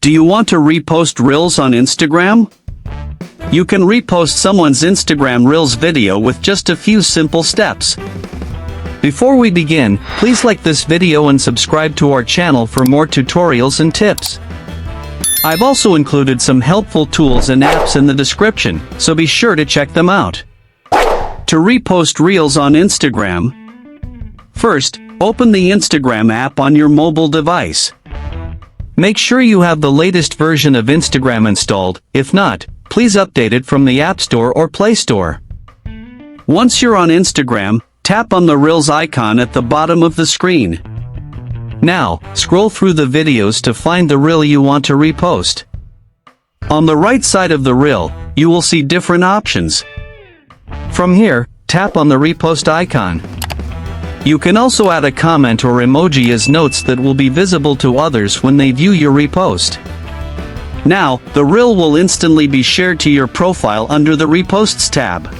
Do you want to repost Reels on Instagram? You can repost someone's Instagram Reels video with just a few simple steps. Before we begin, please like this video and subscribe to our channel for more tutorials and tips. I've also included some helpful tools and apps in the description, so be sure to check them out. To repost Reels on Instagram, first, open the Instagram app on your mobile device. Make sure you have the latest version of Instagram installed. If not, please update it from the App Store or Play Store. Once you're on Instagram, tap on the Reels icon at the bottom of the screen. Now, scroll through the videos to find the reel you want to repost. On the right side of the reel, you will see different options. From here, tap on the repost icon. You can also add a comment or emoji as notes that will be visible to others when they view your repost. Now, the reel will instantly be shared to your profile under the Reposts tab.